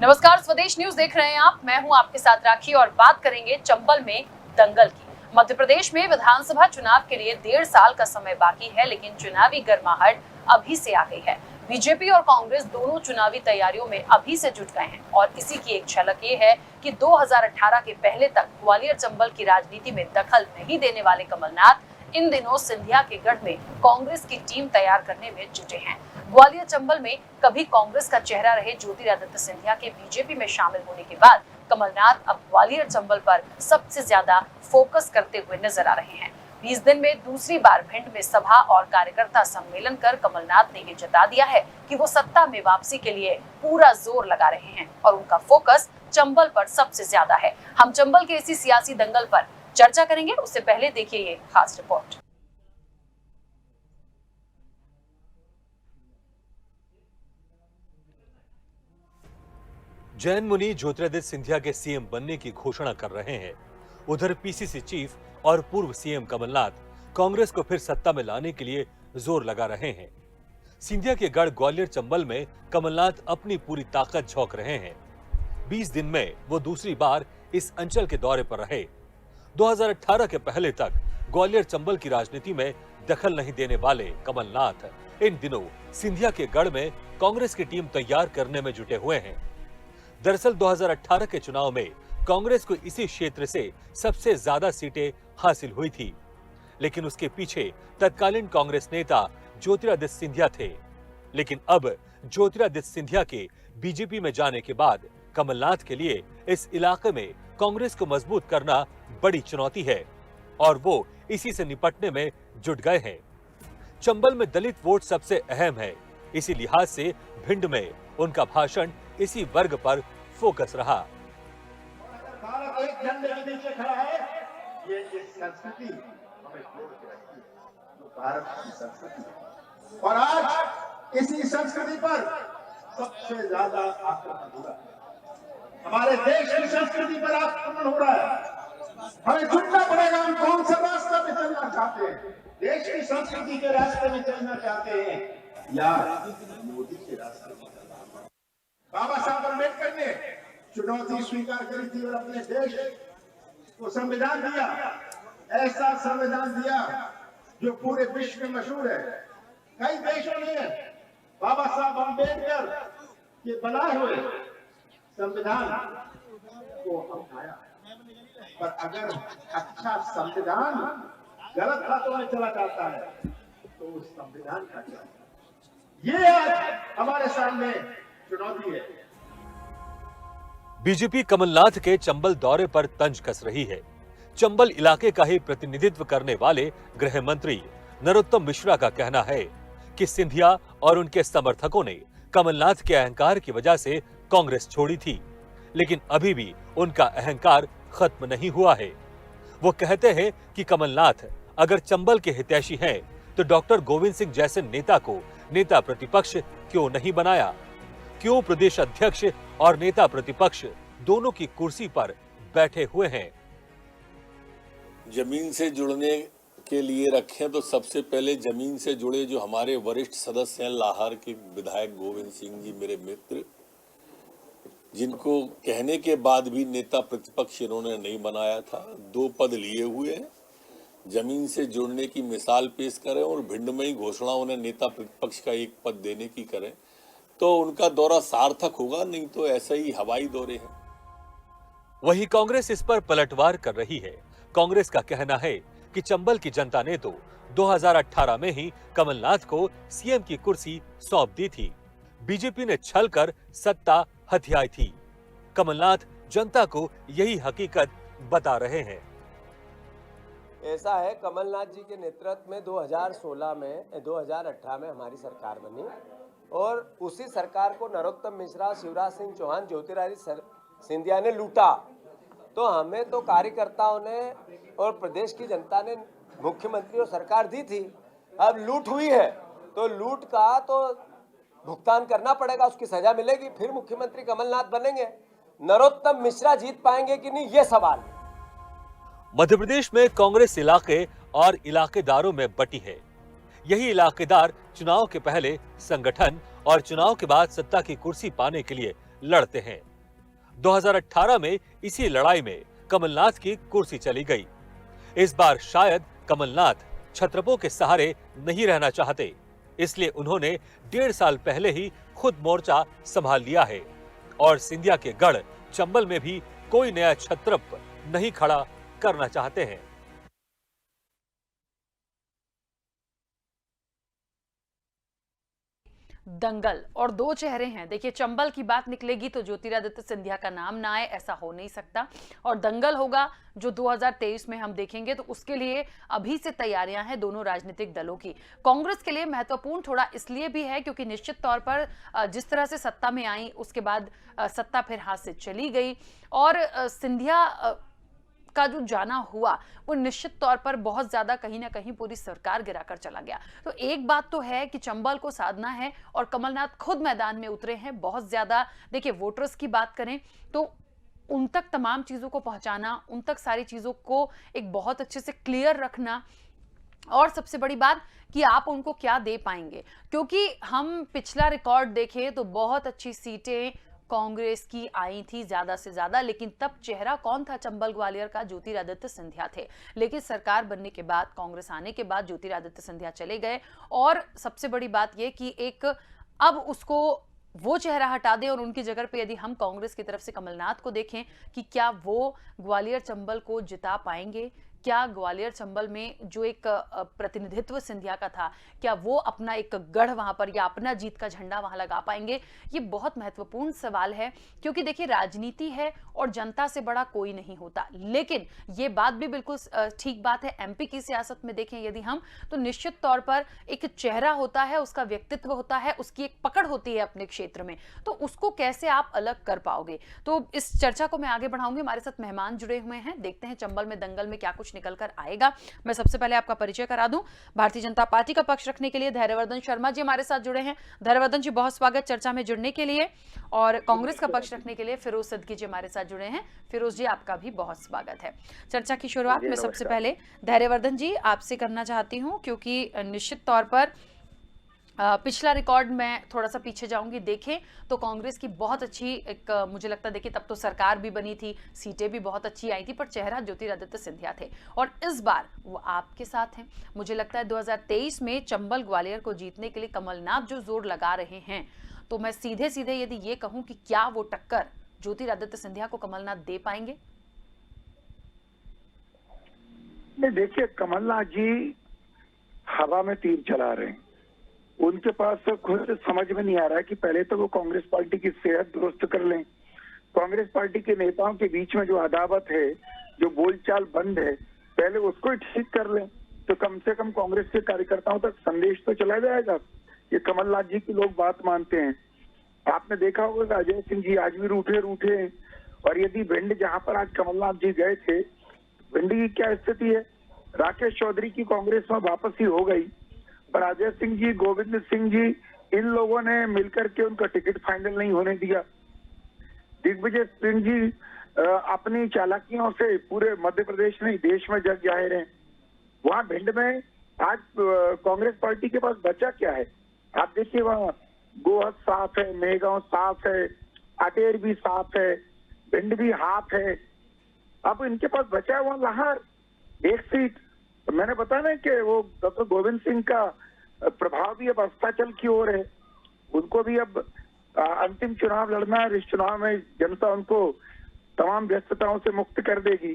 नमस्कार, स्वदेश न्यूज देख रहे हैं आप। मैं हूं आपके साथ राखी और बात करेंगे चंबल में दंगल की। मध्य प्रदेश में विधानसभा चुनाव के लिए 1.5 साल का समय बाकी है, लेकिन चुनावी गर्माहट अभी से आ गई है। बीजेपी और कांग्रेस दोनों चुनावी तैयारियों में अभी से जुट गए हैं और इसी की एक झलक ये है कि 2018 के पहले तक ग्वालियर चंबल की राजनीति में दखल नहीं देने वाले कमलनाथ इन दिनों सिंधिया के गढ़ में कांग्रेस की टीम तैयार करने में जुटे हैं। ग्वालियर चंबल में कभी कांग्रेस का चेहरा रहे ज्योतिरादित्य सिंधिया के बीजेपी में शामिल होने के बाद कमलनाथ अब ग्वालियर चंबल पर सबसे ज्यादा फोकस करते हुए नजर आ रहे हैं। 20 दिन में दूसरी बार भिंड में सभा और कार्यकर्ता सम्मेलन कर कमलनाथ ने ये जता दिया है कि वो सत्ता में वापसी के लिए पूरा जोर लगा रहे हैं और उनका फोकस चंबल पर सबसे ज्यादा है। हम चंबल के इसी सियासी दंगल पर चर्चा करेंगे, उससे पहले देखिए ये खास रिपोर्ट। जैन मुनि ज्योतिरादित्य सिंधिया के सीएम बनने की घोषणा कर रहे हैं। उधर पीसीसी चीफ और पूर्व सीएम कमलनाथ कांग्रेस को फिर सत्ता में लाने के लिए जोर लगा रहे हैं। सिंधिया के गढ़ ग्वालियर चंबल में कमलनाथ अपनी पूरी ताकत झोंक रहे हैं। 20 दिन में वो दूसरी बार इस अंचल के दौरे पर रहे। 2018 के पहले तक ग्वालियर चंबल की राजनीति में दखल नहीं देने वाले कमलनाथ इन दिनों सिंधिया के गढ़ में कांग्रेस की टीम तैयार करने में जुटे हुए हैं। दरअसल 2018 के चुनाव में कांग्रेस को इसी क्षेत्र से सबसे ज्यादा सीटें हासिल हुई थी, लेकिन उसके पीछे तत्कालीन कांग्रेस नेता ज्योतिरादित्य सिंधिया थे। लेकिन अब ज्योतिरादित्य सिंधिया के बीजेपी में जाने के बाद कमलनाथ के लिए इस इलाके में कांग्रेस को मजबूत करना बड़ी चुनौती है और वो इसी से निपटने में जुट गए हैं। चंबल में दलित वोट सबसे अहम है, इसी लिहाज से भिंड में उनका भाषण इसी वर्ग पर फोकस रहा। भारत एक झंडे के नीचे खड़ा है, ये संस्कृति हमें जोड़ के रखती है, जो भारत की संस्कृति है। और आज इसी संस्कृति पर सबसे ज्यादा आक्रमण हो रहा है। हमारे देश की संस्कृति पर आक्रमण हो रहा है। हमें चुनना पड़ेगा, हम कौन सा रास्ता पे चलना चाहते हैं। देश की संस्कृति के रास्ते में चलना चाहते हैं या मोदी के रास्ते में। बाबा साहब अम्बेडकर ने चुनौती स्वीकार करी थी और अपने देश को संविधान दिया, ऐसा संविधान दिया जो पूरे विश्व में मशहूर है। कई देशों ने बाबा साहब अम्बेडकर के बनाए हुए संविधान को अपनाया, पर अगर अच्छा संविधान गलत हाथों में चला जाता है तो उस संविधान का क्या? ये आज हमारे सामने चुनौती है। बीजेपी कमलनाथ के चंबल दौरे पर तंज कस रही है। चंबल इलाके का ही प्रतिनिधित्व करने वाले गृह मंत्री नरोत्तम मिश्रा का कहना है कि सिंधिया और उनके समर्थकों ने कमलनाथ के अहंकार की वजह से कांग्रेस छोड़ी थी, लेकिन अभी भी उनका अहंकार खत्म नहीं हुआ है। वो कहते हैं कि कमलनाथ अगर चंबल के हितैषी हैं, तो डॉक्टर गोविंद सिंह जैसे नेता को नेता प्रतिपक्ष क्यों नहीं बनाया? क्यों प्रदेश अध्यक्ष और नेता प्रतिपक्ष दोनों की कुर्सी पर बैठे हुए हैं? जमीन से जुड़ने के लिए रखें तो सबसे पहले जमीन से जुड़े जो हमारे वरिष्ठ सदस्य हैं, लाहौर के विधायक गोविंद सिंह जी मेरे मित्र, जिनको कहने के बाद भी नेता प्रतिपक्ष इन्होंने नहीं बनाया था। 2 पद लिए हुए हैं, जमीन से जुड़ने की मिसाल पेश करें और भिंड में ही घोषणा उन्हें नेता प्रतिपक्ष का 1 पद देने की करें तो उनका दौरा सार्थक होगा, नहीं तो ऐसे ही हवाई दौरे हैं। वहीं कांग्रेस इस पर पलटवार कर रही है। कांग्रेस का कहना है कि चंबल की जनता ने तो 2018 में ही कमलनाथ को सीएम की कुर्सी सौंप दी थी। बीजेपी ने छल कर सत्ता हथियाई थी। कमलनाथ जनता को यही हकीकत बता रहे हैं। ऐसा है, कमलनाथ जी के नेतृत्व में 2018 में हमारी सरकार बनी और उसी सरकार को नरोत्तम मिश्रा, शिवराज सिंह चौहान, ज्योतिरादित्य सिंधिया ने लूटा। तो हमें तो कार्यकर्ताओं ने और प्रदेश की जनता ने मुख्यमंत्री और सरकार दी थी। अब लूट हुई है तो लूट का तो भुगतान करना पड़ेगा, उसकी सजा मिलेगी, फिर मुख्यमंत्री कमलनाथ बनेंगे। नरोत्तम मिश्रा जीत पाएंगे कि नहीं, ये सवाल। मध्य प्रदेश में कांग्रेस इलाके और इलाकेदारों में बटी है। यही इलाकेदार चुनाव के पहले संगठन और चुनाव के बाद सत्ता की कुर्सी पाने के लिए लड़ते हैं। 2018 में इसी लड़ाई में कमलनाथ की कुर्सी चली गई। इस बार शायद कमलनाथ छत्रपों के सहारे नहीं रहना चाहते, इसलिए उन्होंने 1.5 साल पहले ही खुद मोर्चा संभाल लिया है और सिंधिया के गढ़ चंबल में भी कोई नया छत्रप नहीं खड़ा करना चाहते हैं। दंगल और दो चेहरे हैं। देखिए, चंबल की बात निकलेगी तो ज्योतिरादित्य सिंधिया का नाम ना आए, ऐसा हो नहीं सकता। और दंगल होगा जो 2023 में हम देखेंगे, तो उसके लिए अभी से तैयारियां हैं दोनों राजनीतिक दलों की। कांग्रेस के लिए महत्वपूर्ण थोड़ा इसलिए भी है क्योंकि निश्चित तौर पर जिस तरह से सत्ता में आई, उसके बाद सत्ता फिर हाथ से चली गई और सिंधिया का जो जाना हुआ वो निश्चित तौर पर बहुत ज्यादा कहीं ना कहीं पूरी सरकार गिराकर चला गया। तो एक बात तो है कि चंबल को साधना है और कमलनाथ खुद मैदान में उतरे हैं बहुत ज्यादा। देखिए, वोटर्स की बात करें तो उन तक तमाम चीजों को पहुंचाना, उन तक सारी चीजों को एक बहुत अच्छे से क्लियर रखना, और सबसे बड़ी बात कि आप उनको क्या दे पाएंगे। क्योंकि हम पिछला रिकॉर्ड देखें तो बहुत अच्छी सीटें कांग्रेस की आई थी ज्यादा से ज्यादा, लेकिन तब चेहरा कौन था चंबल ग्वालियर का? ज्योतिरादित्य सिंधिया थे। लेकिन सरकार बनने के बाद, कांग्रेस आने के बाद ज्योतिरादित्य सिंधिया चले गए और सबसे बड़ी बात यह कि एक अब उसको वो चेहरा हटा दें और उनकी जगह पे यदि हम कांग्रेस की तरफ से कमलनाथ को देखें कि क्या वो ग्वालियर चंबल को जिता पाएंगे, क्या ग्वालियर चंबल में जो एक प्रतिनिधित्व सिंधिया का था, क्या वो अपना एक गढ़ वहां पर या अपना जीत का झंडा वहां लगा पाएंगे? ये बहुत महत्वपूर्ण सवाल है क्योंकि देखिए, राजनीति है और जनता से बड़ा कोई नहीं होता। लेकिन ये बात भी बिल्कुल ठीक बात है, एमपी की सियासत में देखें यदि हम, तो निश्चित तौर पर एक चेहरा होता है, उसका व्यक्तित्व होता है, उसकी एक पकड़ होती है अपने क्षेत्र में, तो उसको कैसे आप अलग कर पाओगे? तो इस चर्चा को मैं आगे बढ़ाऊंगी। हमारे साथ मेहमान जुड़े हुए हैं, देखते हैं चंबल में दंगल में क्या कुछ निकलकर आएगा। मैं सबसे पहले आपका परिचय करा दूं। भारतीय जनता पार्टी का पक्ष रखने के लिए धैर्यवर्धन शर्मा जी हमारे साथ जुड़े हैं। धैर्यवर्धन जी, बहुत स्वागत चर्चा में जुड़ने के लिए। और कांग्रेस का पक्ष रखने के लिए फिरोज सिद्दीकी जी हमारे साथ जुड़े हैं। फिरोज जी, आपका भी बहुत स्वागत है। चर्चा की शुरुआत मैं सबसे पहले धैर्यवर्धन जी आपसे करना चाहती हूं क्योंकि निश्चित तौर पर पिछला रिकॉर्ड मैं थोड़ा सा पीछे जाऊंगी, देखें तो कांग्रेस की बहुत अच्छी एक मुझे लगता है, देखिए तब तो सरकार भी बनी थी, सीटें भी बहुत अच्छी आई थी, पर चेहरा ज्योतिरादित्य सिंधिया थे और इस बार वो आपके साथ हैं। मुझे लगता है 2023 में चंबल ग्वालियर को जीतने के लिए कमलनाथ जो जोर लगा रहे हैं, तो मैं सीधे सीधे यदि ये कहूं कि क्या वो टक्कर ज्योतिरादित्य सिंधिया को कमलनाथ दे पाएंगे? नहीं, देखिए, कमलनाथ जी हवा में तीर चला रहे हैं। उनके पास खुद समझ में नहीं आ रहा है कि पहले तो वो कांग्रेस पार्टी की सेहत दुरुस्त कर लें। कांग्रेस पार्टी के नेताओं के बीच में जो अदावत है, जो बोलचाल बंद है, पहले उसको ही ठीक कर लें तो कम से कम कांग्रेस के कार्यकर्ताओं तक संदेश तो चला जाएगा। ये कमलनाथ जी की लोग बात मानते हैं। आपने देखा होगा अजय सिंह जी आज भी रूठे हैं। और यदि भिंड, जहां पर आज कमलनाथ जी गए थे, भिंड की क्या स्थिति है? राकेश चौधरी की कांग्रेस में वापसी हो गई, पर अजय सिंह जी, गोविंद सिंह जी, इन लोगों ने मिलकर के उनका टिकट फाइनल नहीं होने दिया। दिग्विजय सिंह जी अपनी चालाकियों से पूरे मध्य प्रदेश नहीं देश में जग जाहिर हैं। वहां भिंड में आज कांग्रेस पार्टी के पास बचा क्या है? आप देखिए, वहाँ गोहद साफ है, मेहगांव साफ है, अटेर भी साफ है, भिंड भी हाफ है। अब इनके पास बचा है वहाँ लाहौर एक सीट। तो मैंने बताया ना कि वो डॉक्टर गोविंद सिंह का प्रभाव भी अब अस्ताचल की ओर है। उनको भी अब अंतिम चुनाव लड़ना है। इस चुनाव में जनता उनको तमाम व्यस्तताओं से मुक्त कर देगी।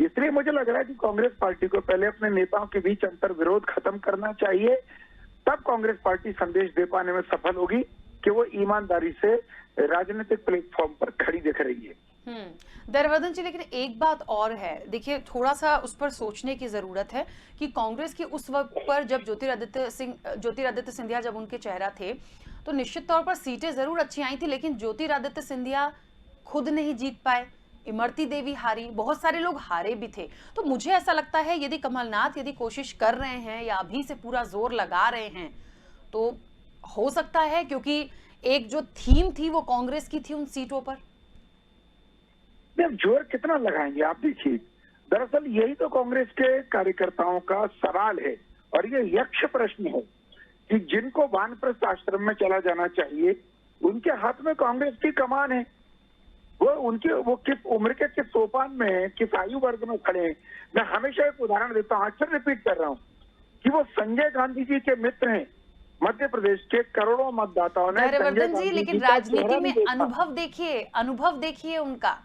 इसलिए मुझे लग रहा है कि कांग्रेस पार्टी को पहले अपने नेताओं के बीच अंतर विरोध खत्म करना चाहिए, तब कांग्रेस पार्टी संदेश दे पाने में सफल होगी कि वो ईमानदारी से राजनीतिक प्लेटफॉर्म पर खड़ी दिख रही है। धैर्यवर्धन जी, लेकिन एक बात और है, देखिए थोड़ा सा उस पर सोचने की जरूरत है कि कांग्रेस की उस वक्त पर जब ज्योतिरादित्य सिंधिया जब उनके चेहरा थे, तो निश्चित तौर पर सीटें जरूर अच्छी आई थी, लेकिन ज्योतिरादित्य सिंधिया खुद नहीं जीत पाए, इमरती देवी हारी, बहुत सारे लोग हारे भी थे। तो मुझे ऐसा लगता है यदि कमलनाथ यदि कोशिश कर रहे हैं या अभी से पूरा जोर लगा रहे हैं, तो हो सकता है, क्योंकि एक जो थीम थी वो कांग्रेस की थी उन सीटों पर। अब जोर कितना लगाएंगे आप देखिए। दरअसल यही तो कांग्रेस के कार्यकर्ताओं का सवाल है और ये यक्ष प्रश्न है कि जिनको वानप्रस्थ आश्रम में चला जाना चाहिए उनके हाथ में कांग्रेस की कमान है। वो किस उम्र के किस सोपान में है, किस आयु वर्ग में खड़े हैं। मैं हमेशा एक उदाहरण देता हूं, अक्सर रिपीट कर रहा हूं कि वो संजय गांधी जी के मित्र हैं। मध्य प्रदेश के करोड़ों मतदाताओं ने धैर्यवर्धन जी, लेकिन राजनीति में अनुभव अनुभव देखिए उनका।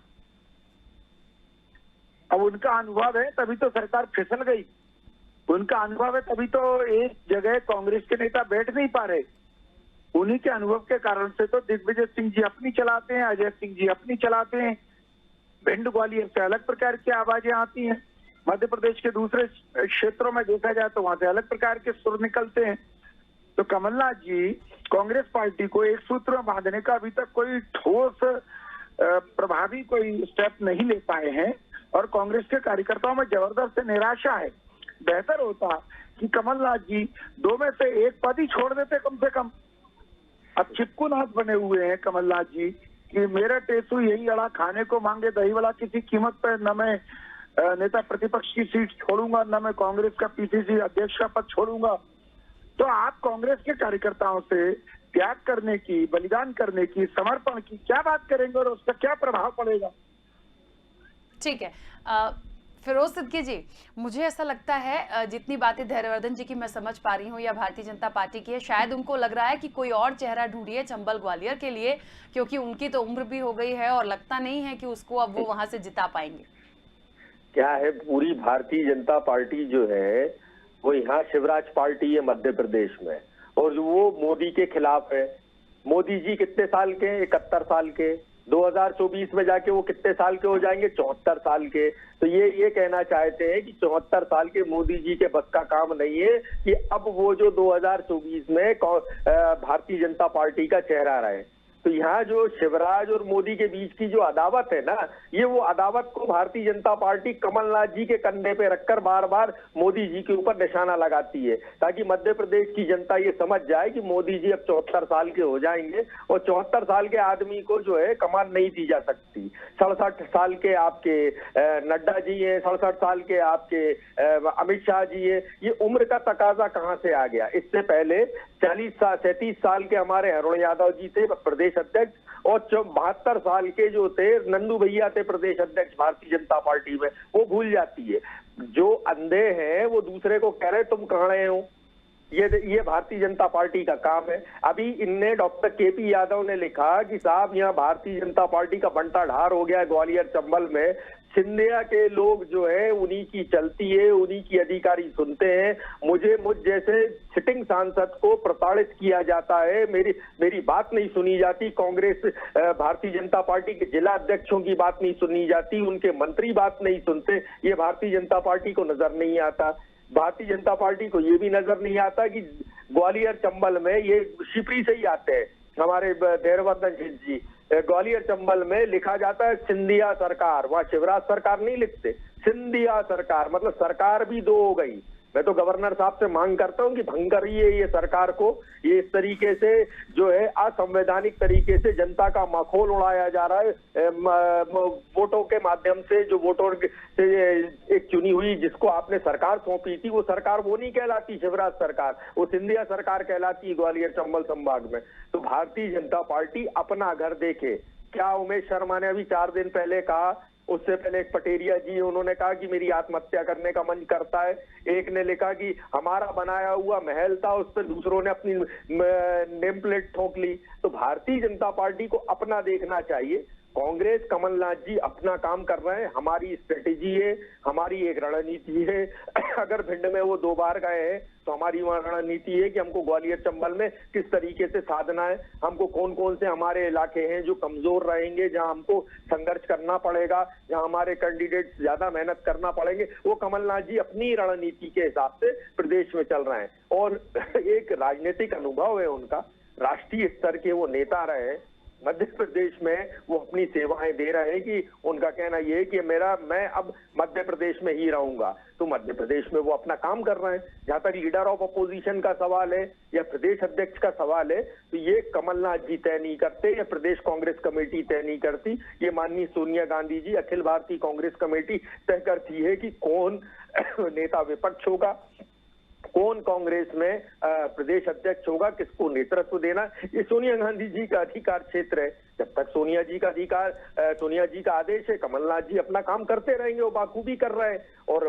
अब उनका अनुभव है तभी तो सरकार फिसल गई। उनका अनुभव है तभी तो एक जगह कांग्रेस के नेता बैठ नहीं पा रहे। उन्हीं के अनुभव के कारण से तो दिग्विजय सिंह जी अपनी चलाते हैं, अजय सिंह जी अपनी चलाते हैं। भिंड ग्वालियर से अलग प्रकार की आवाजें आती हैं, मध्य प्रदेश के दूसरे क्षेत्रों में देखा जाए तो वहां से अलग प्रकार के सुर निकलते हैं। तो कमलनाथ जी कांग्रेस पार्टी को एक सूत्र में बांधने का अभी तक कोई ठोस प्रभावी कोई स्टेप नहीं ले पाए हैं और कांग्रेस के कार्यकर्ताओं में जबरदस्त निराशा है। बेहतर होता कि कमलनाथ जी 2 में से एक पद ही छोड़ देते कम से कम। अब चिपकूनाथ बने हुए हैं कमलनाथ जी कि मेरा टेसू यही अड़ा खाने को मांगे दही वाला किसी कीमत पर, न मैं नेता प्रतिपक्ष की सीट छोड़ूंगा, न मैं कांग्रेस का पीसीसी अध्यक्ष का पद छोड़ूंगा। तो आप कांग्रेस के कार्यकर्ताओं से त्याग करने की, बलिदान करने की, समर्पण की क्या बात करेंगे और उसका क्या प्रभाव पड़ेगा? ठीक है, फिरोज सिद्दीकी जी, मुझे ऐसा लगता है जितनी बातें धैर्यवर्धन जी की मैं समझ पा रही हूँ या भारतीय जनता पार्टी की है, शायद उनको लग रहा है कि कोई और चेहरा ढूंढिए चंबल ग्वालियर के लिए, क्योंकि उनकी तो उम्र भी हो गई है और लगता नहीं है कि उसको अब वो वहां से जिता पाएंगे। क्या है, पूरी भारतीय जनता पार्टी जो है वो यहाँ शिवराज पार्टी है मध्य प्रदेश में, और वो मोदी के खिलाफ है। मोदी जी कितने साल के हैं? 71 साल के। 2024 में जाके वो कितने साल के हो जाएंगे? 74 साल के। तो ये कहना चाहते हैं कि 74 साल के मोदी जी के बस का काम नहीं है कि अब वो जो 2024 में भारतीय जनता पार्टी का चेहरा रहे। तो यहाँ जो शिवराज और मोदी के बीच की जो अदावत है ना, ये वो अदावत को भारतीय जनता पार्टी कमलनाथ जी के कंधे पे रखकर बार बार मोदी जी के ऊपर निशाना लगाती है, ताकि मध्य प्रदेश की जनता ये समझ जाए कि मोदी जी अब 74 साल के हो जाएंगे और 74 साल के आदमी को जो है कमान नहीं दी जा सकती। 67 साल के आपके नड्डा जी है, 67 साल के आपके अमित शाह जी है। ये उम्र का तकाजा कहाँ से आ गया? इससे पहले 37 साल के हमारे अरुण यादव जी थे प्रदेश अध्यक्ष, और 72 साल के जो थे नंदू भैया थे प्रदेश अध्यक्ष भारतीय जनता पार्टी में। वो भूल जाती है। जो अंधे हैं वो दूसरे को कह रहे तुम काणे हो। ये भारतीय जनता पार्टी का काम है। अभी इनने डॉक्टर केपी यादव ने लिखा कि साहब यहाँ भारतीय जनता पार्टी का बंटा ढार हो गया ग्वालियर चंबल में। सिंधिया के लोग जो है उन्हीं की चलती है, उन्हीं की अधिकारी सुनते हैं। मुझ जैसे सिटिंग सांसद को प्रताड़ित किया जाता है, मेरी बात नहीं सुनी जाती। कांग्रेस भारतीय जनता पार्टी के जिला अध्यक्षों की बात नहीं सुनी जाती, उनके मंत्री बात नहीं सुनते। ये भारतीय जनता पार्टी को नजर नहीं आता। भारतीय जनता पार्टी को ये भी नजर नहीं आता कि ग्वालियर चंबल में, ये शिवपुरी से ही आते हैं हमारे धैर्यवर्धन जी, ग्वालियर चंबल में लिखा जाता है सिंधिया सरकार। वहां शिवराज सरकार नहीं लिखते, सिंधिया सरकार, मतलब सरकार भी 2 हो गई। मैं तो गवर्नर साहब से मांग करता हूं कि भंग करिए ये सरकार को। ये इस तरीके से जो है असंवैधानिक तरीके से जनता का मखौल उड़ाया जा रहा है। वोटों के माध्यम से, जो वोटों से एक चुनी हुई जिसको आपने सरकार सौंपी थी, वो सरकार वो नहीं कहलाती शिवराज सरकार, वो सिंधिया सरकार कहलाती है ग्वालियर चंबल संभाग में। तो भारतीय जनता पार्टी अपना घर देखे। क्या उमेश शर्मा ने अभी 4 दिन पहले कहा, उससे पहले एक पटेरिया जी उन्होंने कहा कि मेरी आत्महत्या करने का मन करता है। एक ने लिखा कि हमारा बनाया हुआ महल था, उस पर दूसरों ने अपनी नेम प्लेट ठोक ली। तो भारतीय जनता पार्टी को अपना देखना चाहिए। कांग्रेस, कमलनाथ जी अपना काम कर रहे हैं। हमारी स्ट्रेटेजी है, हमारी एक रणनीति है। अगर भिंड में वो 2 बार गए हैं तो हमारी वहां रणनीति है कि हमको ग्वालियर चंबल में किस तरीके से साधना है, हमको कौन कौन से हमारे इलाके हैं जो कमजोर रहेंगे, जहां हमको संघर्ष करना पड़ेगा, जहां हमारे कैंडिडेट ज्यादा मेहनत करना पड़ेंगे। वो कमलनाथ जी अपनी रणनीति के हिसाब से प्रदेश में चल रहे हैं और एक राजनीतिक अनुभव है उनका। राष्ट्रीय स्तर के वो नेता रहे, मध्य प्रदेश में वो अपनी सेवाएं दे रहे हैं कि उनका कहना यह है कि मैं अब मध्य प्रदेश में ही रहूंगा। तो मध्य प्रदेश में वो अपना काम कर रहे हैं। जहां तक लीडर ऑफ अपोजिशन का सवाल है या प्रदेश अध्यक्ष का सवाल है, तो ये कमलनाथ जी तय नहीं करते या प्रदेश कांग्रेस कमेटी तय नहीं करती। ये माननीय सोनिया गांधी जी, अखिल भारतीय कांग्रेस कमेटी तय करती है कि कौन नेता विपक्ष होगा, कौन कांग्रेस में प्रदेश अध्यक्ष होगा, किसको नेतृत्व देना, ये सोनिया गांधी जी का अधिकार क्षेत्र है। जब तक सोनिया जी का आदेश है, कमलनाथ जी अपना काम करते रहेंगे, वो बाखूबी कर रहे हैं। और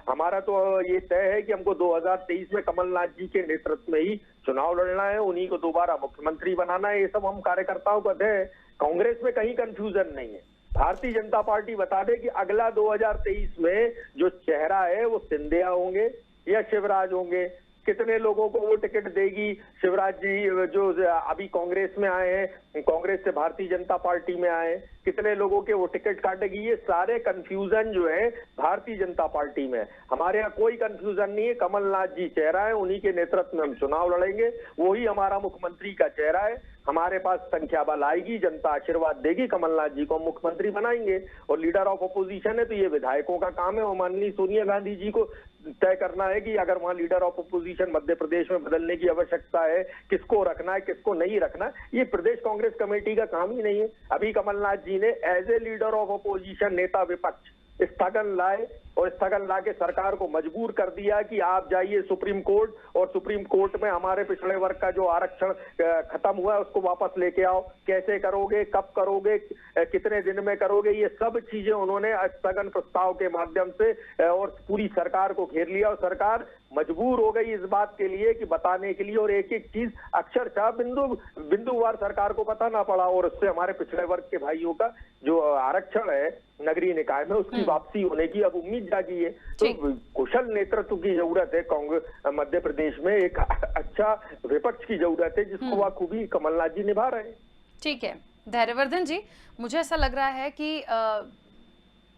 हमारा तो ये तय है कि हमको 2023 में कमलनाथ जी के नेतृत्व में ही चुनाव लड़ना है, उन्हीं को दोबारा मुख्यमंत्री बनाना है। ये सब हम कार्यकर्ताओं का तय है। कांग्रेस में कहीं कंफ्यूजन नहीं है। भारतीय जनता पार्टी बता दे कि अगला 2023 में जो चेहरा है वो सिंधिया होंगे या शिवराज होंगे। कितने लोगों को वो टिकट देगी शिवराज जी जो अभी कांग्रेस में आए हैं, कांग्रेस से भारतीय जनता पार्टी में आए, कितने लोगों के वो टिकट काटेगी, ये सारे कंफ्यूजन जो है भारतीय जनता पार्टी में। हमारे यहाँ कोई कंफ्यूजन नहीं है। कमलनाथ जी चेहरा है, उन्हीं के नेतृत्व में हम चुनाव लड़ेंगे, वही हमारा मुख्यमंत्री का चेहरा है। हमारे पास संख्या बल आएगी, जनता आशीर्वाद देगी, कमलनाथ जी को मुख्यमंत्री बनाएंगे। और लीडर ऑफ अपोजिशन है तो ये विधायकों का काम है, वो माननीय सोनिया गांधी जी को तय करना है कि अगर वहां leader of opposition Madhya Pradesh में बदलने की आवश्यकता है, किसको रखना है, किसको नहीं रखना है, ये प्रदेश कांग्रेस कमेटी का काम ही नहीं है। अभी कमलनाथ जी ने as a leader of opposition, नेता विपक्ष, स्थगन लाए और स्थगन ला के सरकार को मजबूर कर दिया कि आप जाइए सुप्रीम कोर्ट और सुप्रीम कोर्ट में हमारे पिछड़े वर्ग का जो आरक्षण खत्म हुआ है उसको वापस लेके आओ। कैसे करोगे, कब करोगे, कितने दिन में करोगे, ये सब चीजें उन्होंने स्थगन प्रस्ताव के माध्यम से और पूरी सरकार को घेर लिया। और सरकार मजबूर हो गई इस बात के लिए कि बताने के लिए, और एक एक चीज अक्षरशः बिंदुवार सरकार को बताना पड़ा। और उससे हमारे पिछड़े वर्ग के भाइयों का जो आरक्षण है नगरीय निकाय में, उसकी वापसी होने की अब उम्मीद जागी है। तो कुशल नेतृत्व की जरूरत है कांग्रेस मध्य प्रदेश में, एक अच्छा विपक्ष की जरूरत है जिसको बखूबी कमलनाथ जी निभा रहे हैं। ठीक है धैर्यवर्धन जी, मुझे ऐसा लग रहा है कि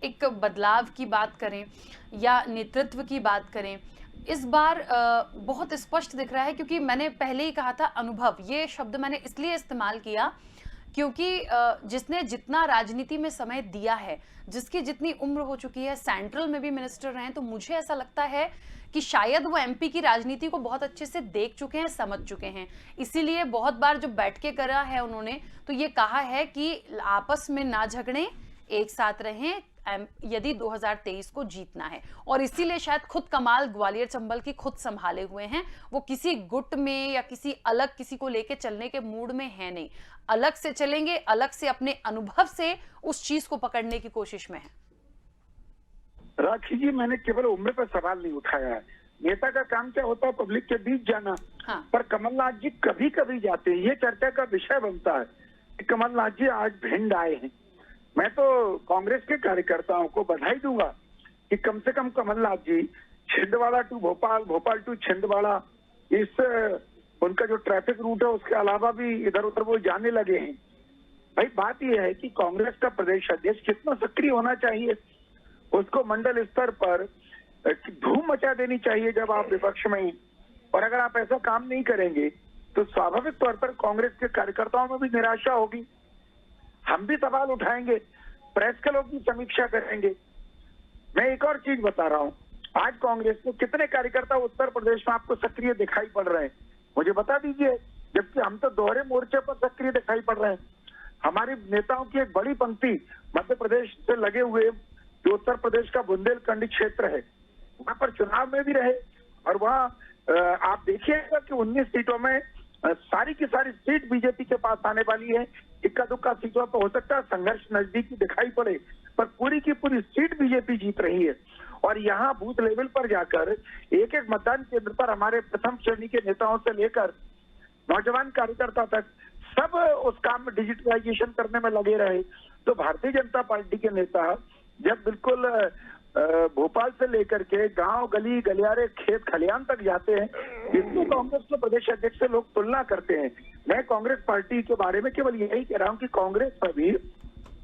एक बदलाव की बात करें या नेतृत्व की बात करें, इस बार बहुत स्पष्ट दिख रहा है, क्योंकि मैंने पहले ही कहा था अनुभव, ये शब्द मैंने इसलिए इस्तेमाल किया क्योंकि जिसने जितना राजनीति में समय दिया है, जिसकी जितनी उम्र हो चुकी है, सेंट्रल में भी मिनिस्टर रहे हैं, तो मुझे ऐसा लगता है कि शायद वो एमपी की राजनीति को बहुत अच्छे से देख चुके हैं, समझ चुके हैं। इसीलिए बहुत बार जो बैठ के करा है उन्होंने, तो ये कहा है कि आपस में ना झगड़ें, एक साथ रहें यदि 2023 को जीतना है। और इसीलिए शायद खुद कमाल ग्वालियर चंबल की खुद संभाले हुए हैं। वो किसी गुट में या किसी अलग किसी को लेके चलने के मूड में है नहीं, अलग से चलेंगे, अलग से अपने अनुभव से उस चीज को पकड़ने की कोशिश में है। राखी जी, मैंने केवल उम्र पर सवाल नहीं उठाया है। नेता का काम क्या होता है, पब्लिक के बीच जाना। हाँ। पर कमलनाथ जी कभी कभी जाते हैं, ये चर्चा का विषय बनता है कि कमलनाथ जी आज भिंड आए हैं। मैं तो कांग्रेस के कार्यकर्ताओं को बधाई दूंगा कि कम से कम कमलनाथ जी छिंदवाड़ा टू भोपाल, भोपाल टू छिंदवाड़ा, इस उनका जो ट्रैफिक रूट है उसके अलावा भी इधर उधर वो जाने लगे हैं। भाई बात यह है कि कांग्रेस का प्रदेश अध्यक्ष कितना सक्रिय होना चाहिए, उसको मंडल स्तर पर धूम मचा देनी चाहिए जब आप विपक्ष में। और अगर आप ऐसा काम नहीं करेंगे तो स्वाभाविक तौर पर कांग्रेस के कार्यकर्ताओं में भी निराशा होगी। हम भी सवाल उठाएंगे, प्रेस के लोग भी समीक्षा करेंगे। मैं एक और चीज बता रहा हूं, आज कांग्रेस के कितने कार्यकर्ता उत्तर प्रदेश में आपको सक्रिय दिखाई पड़ रहे हैं, मुझे बता दीजिए। जबकि हम तो दोहरे मोर्चे पर सक्रिय दिखाई पड़ रहे हैं। हमारी नेताओं की एक बड़ी पंक्ति मध्य प्रदेश से लगे हुए जो उत्तर प्रदेश का बुंदेलखंड क्षेत्र है, वहां पर चुनाव में भी रहे। और वहां आप देखिएगा कि 19 सीटों में सारी की सारी सीट बीजेपी के पास आने वाली है। इक्का दुक्का सीटों पर हो सकता है संघर्ष नजदीकी दिखाई पड़े, पर पूरी की पूरी सीट बीजेपी जीत रही है। और यहाँ बूथ लेवल पर जाकर एक एक मतदान केंद्र पर हमारे प्रथम श्रेणी के नेताओं से लेकर नौजवान कार्यकर्ता तक सब उस काम में डिजिटलाइजेशन करने में लगे रहे। तो भारतीय जनता पार्टी के नेता जब बिल्कुल भोपाल से लेकर के गांव गली गलियारे खेत खलियान तक जाते हैं, इसमें कांग्रेस के प्रदेश अध्यक्ष से लोग तुलना करते हैं। मैं कांग्रेस पार्टी के बारे में केवल यही कह रहा हूं कि कांग्रेस पर भी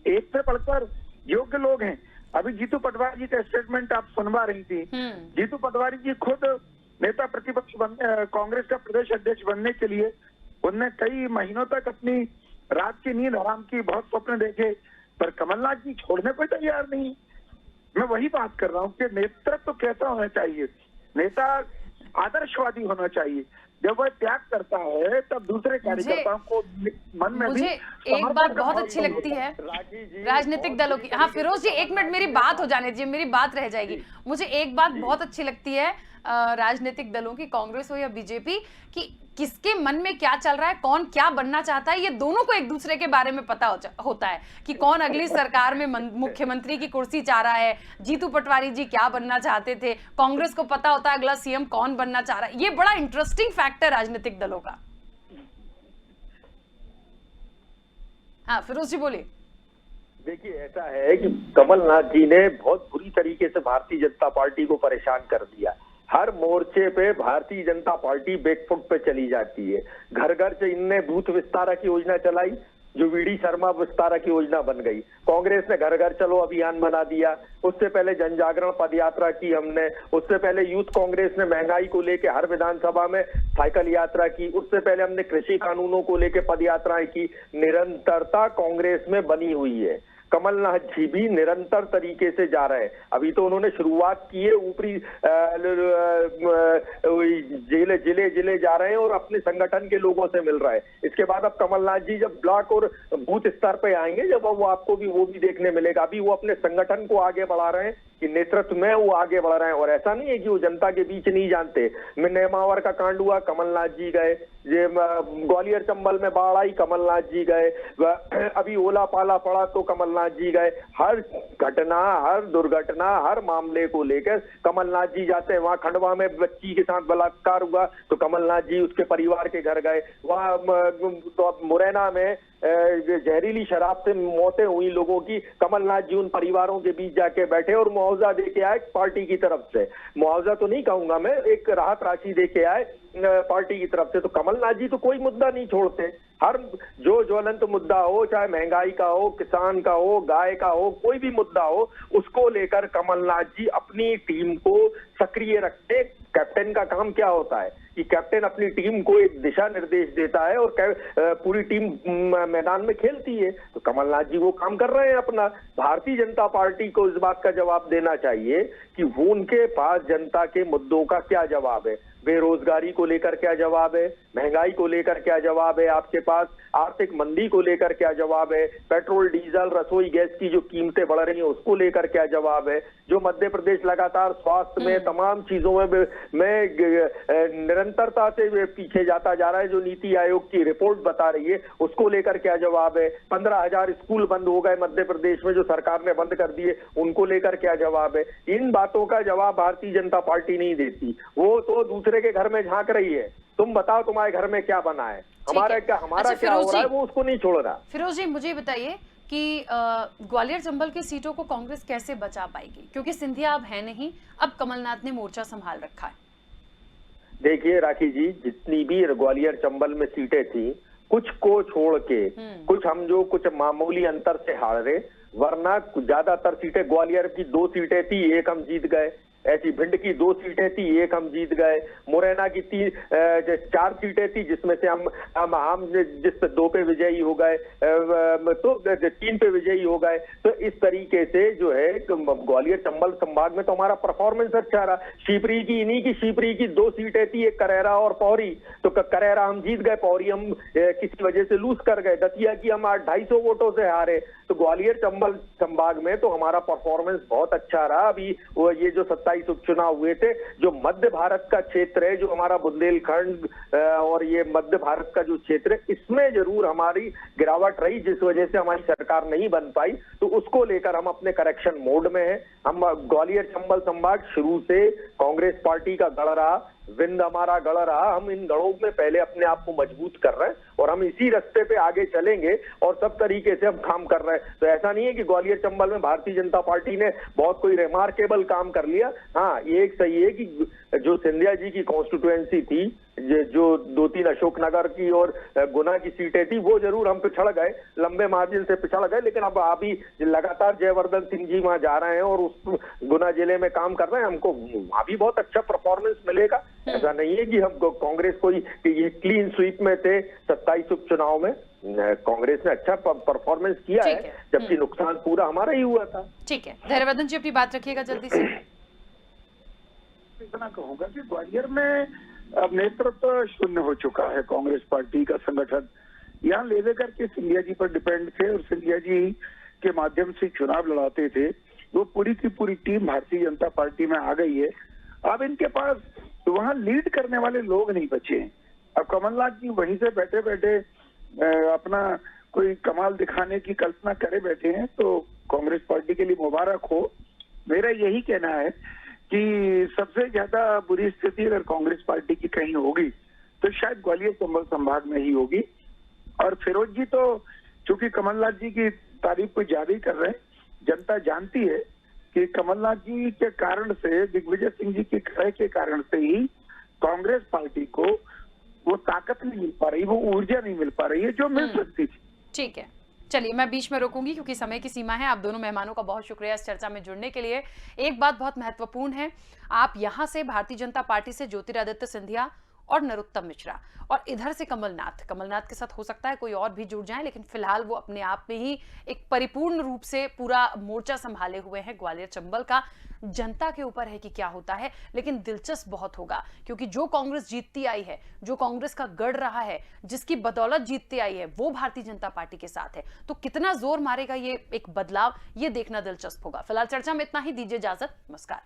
एक से बढ़कर योग्य लोग हैं। अभी जीतू पटवारी जी का स्टेटमेंट आप सुनवा रही थी। जीतू पटवारी जी खुद नेता प्रतिपक्ष कांग्रेस का प्रदेश अध्यक्ष बनने के लिए उनने कई महीनों तक अपनी रात की नींद हराम की, बहुत स्वप्न देखे, पर कमलनाथ जी छोड़ने को तैयार नहीं। मैं वही बात कर रहा हूँ कि नेतृत्व कैसा होना चाहिए, नेता आदर्शवादी होना चाहिए। जब वह त्याग करता है तब दूसरे कार्यकर्ताओं को मन में भी मुझे एक बात बहुत अच्छी लगती है राजनीतिक दलों की। हाँ फिरोज जी, एक मिनट मेरी बात हो जाने दीजिए, मेरी बात रह जाएगी। मुझे एक बात बहुत अच्छी लगती है राजनीतिक दलों की, कांग्रेस हो या बीजेपी, कि किसके मन में क्या चल रहा है, कौन क्या बनना चाहता है, ये दोनों को एक दूसरे के बारे में पता होता है कि कौन अगली सरकार में मुख्यमंत्री की कुर्सी चाह रहा है। जीतू पटवारी जी क्या बनना चाहते थे, कांग्रेस को पता होता है अगला सीएम कौन बनना चाह रहा है। ये बड़ा इंटरेस्टिंग फैक्ट है राजनीतिक दलों का। हाँ फिरोज जी बोलिए। देखिए, ऐसा है कि कमलनाथ जी ने बहुत बुरी तरीके से भारतीय जनता पार्टी को परेशान कर दिया। हर मोर्चे पे भारतीय जनता पार्टी बैकफुट पे चली जाती है। घर घर से इनने बूथ विस्तारा की योजना चलाई, जो वीडी शर्मा विस्तारा की योजना बन गई। कांग्रेस ने घर घर चलो अभियान बना दिया। उससे पहले जन जागरण पद यात्रा की हमने। उससे पहले यूथ कांग्रेस ने महंगाई को लेके हर विधानसभा में साइकिल यात्रा की। उससे पहले हमने कृषि कानूनों को लेके पद यात्राएं की। निरंतरता कांग्रेस में बनी हुई है। कमलनाथ जी भी निरंतर तरीके से जा रहे हैं। अभी तो उन्होंने शुरुआत की है, ऊपरी जिले जा रहे हैं और अपने संगठन के लोगों से मिल रहे हैं। इसके बाद अब कमलनाथ जी जब ब्लॉक और बूथ स्तर पे आएंगे, जब वो आपको भी वो भी देखने मिलेगा। अभी वो अपने संगठन को आगे बढ़ा रहे हैं कि नेतृत्व में वो आगे बढ़ रहे हैं। और ऐसा नहीं है कि वो जनता के बीच नहीं जानते। नेमावर का कांड हुआ, कमलनाथ जी गए। ये ग्वालियर चंबल में बाढ़ आई, कमलनाथ जी गए। अभी ओला पाला पड़ा तो कमलनाथ जी गए। हर घटना, हर दुर्घटना, हर मामले को लेकर कमलनाथ जी जाते हैं। वहां खंडवा में बच्ची के साथ बलात्कार हुआ तो कमलनाथ जी उसके परिवार के घर गए। वहां मुरैना में जहरीली शराब से मौतें हुई लोगों की, कमलनाथ जी उन परिवारों के बीच जाके बैठे और मुआवजा दे के आए पार्टी की तरफ से। मुआवजा तो नहीं कहूंगा मैं, एक राहत राशि दे के आए पार्टी की तरफ से। तो कमलनाथ जी तो कोई मुद्दा नहीं छोड़ते। हर जो ज्वलंत मुद्दा हो, चाहे महंगाई का हो, किसान का हो, गाय का हो, कोई भी मुद्दा हो, उसको लेकर कमलनाथ जी अपनी टीम को सक्रिय रखते। कैप्टन का काम क्या होता है कि कैप्टन अपनी टीम को एक दिशा निर्देश देता है और पूरी टीम मैदान में खेलती है। तो कमलनाथ जी वो काम कर रहे हैं अपना। भारतीय जनता पार्टी को इस बात का जवाब देना चाहिए कि वो उनके पास जनता के मुद्दों का क्या जवाब है। बेरोजगारी को लेकर क्या जवाब है, महंगाई को लेकर क्या जवाब है आपके पास, आर्थिक मंदी को लेकर क्या जवाब है, पेट्रोल डीजल रसोई गैस की जो कीमतें बढ़ रही हैं उसको लेकर क्या जवाब है, जो मध्य प्रदेश लगातार स्वास्थ्य में तमाम चीजों में निरंतरता से पीछे जाता जा रहा है, जो नीति आयोग की रिपोर्ट बता रही है उसको लेकर क्या जवाब है। 15,000 स्कूल बंद हो गए मध्य प्रदेश में जो सरकार ने बंद कर दिए, उनको लेकर क्या जवाब है। इन बातों का जवाब भारतीय जनता पार्टी नहीं देती। वो तो दूसरे के घर में झांक रही है। तुम बताओ तुम्हारे घर में क्या बना है, हमारा क्या हो रहा है, वो उसको नहीं छोड़ रहा। फिरोज जी मुझे बताइए कि ग्वालियर चंबल की सीटों को कांग्रेस कैसे बचा पाएगी, क्योंकि सिंधिया अब है नहीं, अब कमलनाथ ने मोर्चा संभाल रखा है। देखिए राखी जी, जितनी भी ग्वालियर चंबल में सीटें थी, कुछ को छोड़ के कुछ मामूली अंतर से हार रहे, वरना ज्यादातर सीटें ग्वालियर की 2 सीटें थी, 1 हम जीत गए। ऐसी भिंड की 2 सीटें थी, 1 हम जीत गए। मुरैना की 4 सीटें थी जिसमें से हम जिस पे 2 पे विजयी हो गए, तो 3 पे विजयी हो गए। तो इस तरीके से जो है ग्वालियर चंबल संभाग में तो हमारा परफॉर्मेंस अच्छा रहा। शिवपुरी की 2 सीटें थी, एक करेरा और पौरी, तो करेरा हम जीत गए, पौरी हम किसी वजह से लूज कर गए। दतिया की हम 250 वोटों से हारे। तो ग्वालियर चंबल संभाग में तो हमारा परफॉर्मेंस बहुत अच्छा रहा। अभी वो ये जो 27 उपचुनाव हुए थे, जो मध्य भारत का क्षेत्र है, जो हमारा बुंदेलखंड और ये मध्य भारत का जो क्षेत्र है, इसमें जरूर हमारी गिरावट रही, जिस वजह से हमारी सरकार नहीं बन पाई। तो उसको लेकर हम अपने करेक्शन मोड में हैं। हम ग्वालियर चंबल संभाग शुरू से कांग्रेस पार्टी का गढ़ रहा, विंद हमारा गढ़ रहा। हम इन गढ़ों में पहले अपने आप को मजबूत कर रहे हैं और हम इसी रास्ते पे आगे चलेंगे और सब तरीके से हम काम कर रहे हैं। तो ऐसा नहीं है कि ग्वालियर चंबल में भारतीय जनता पार्टी ने बहुत कोई रिमार्केबल काम कर लिया। हाँ, ये एक सही है कि जो सिंधिया जी की कॉन्स्टिट्यूएंसी थी, जो 2-3 अशोकनगर की और गुना की सीटें थी, वो जरूर हम पिछड़ गए, लंबे मार्जिन से पिछड़ गए। लेकिन अब अभी लगातार जयवर्धन सिंह जी वहां जा रहे हैं और उस गुना जिले में काम कर रहे हैं, हमको वहां भी बहुत अच्छा परफॉर्मेंस मिलेगा। ऐसा नहीं है कि हम कांग्रेस कोई ये क्लीन स्वीप में थे 27 उपचुनाव में। कांग्रेस ने अच्छा परफॉर्मेंस किया है, जबकि नुकसान पूरा हमारा ही हुआ था। ठीक है, धैर्यवर्धन जी अपनी बात रखिएगा जल्दी से। इतना कहूंगा कि ग्वालियर में अब नेतृत्व शून्य हो चुका है कांग्रेस पार्टी का संगठन। यहाँ ले लेकर के सिंधिया जी पर डिपेंड थे और सिंधिया जी के माध्यम से चुनाव लड़ाते थे। वो पूरी की पूरी टीम भारतीय जनता पार्टी में आ गई है। अब इनके पास वहां लीड करने वाले लोग नहीं बचे हैं। अब कमलनाथ जी वहीं से बैठे बैठे अपना कोई कमाल दिखाने की कल्पना करे बैठे हैं, तो कांग्रेस पार्टी के लिए मुबारक हो। मेरा यही कहना है कि सबसे ज्यादा बुरी स्थिति अगर कांग्रेस पार्टी की कहीं होगी तो शायद ग्वालियर चंबल संभाग में ही होगी। और फिरोज जी तो चूंकि कमलनाथ जी की तारीफ को ज्यादा ही कर रहे हैं, जनता जानती है कि कमलनाथ जी के कारण से, दिग्विजय सिंह जी की खड़े के कारण से ही कांग्रेस पार्टी को वो ताकत नहीं मिल पा रही, वो ऊर्जा नहीं मिल पा रही है जो मिल सकती थी। ठीक है, चलिए मैं बीच में रोकूंगी क्योंकि समय की सीमा है। आप दोनों मेहमानों का बहुत शुक्रिया इस चर्चा में जुड़ने के लिए। एक बात बहुत महत्वपूर्ण है, आप यहां से भारतीय जनता पार्टी से ज्योतिरादित्य सिंधिया और नरोत्तम मिश्रा, और इधर से कमलनाथ के साथ हो सकता है कोई और भी जुड़ जाए, लेकिन फिलहाल वो अपने आप में ही एक परिपूर्ण रूप से पूरा मोर्चा संभाले हुए हैं ग्वालियर चंबल का। जनता के ऊपर है कि क्या होता है, लेकिन दिलचस्प बहुत होगा क्योंकि जो कांग्रेस जीतती आई है, जो कांग्रेस का गढ़ रहा है, जिसकी बदौलत जीतती आई है, वो भारतीय जनता पार्टी के साथ है। तो कितना जोर मारेगा ये एक बदलाव, ये देखना दिलचस्प होगा। फिलहाल चर्चा में इतना ही, दीजिए इजाजत, नमस्कार।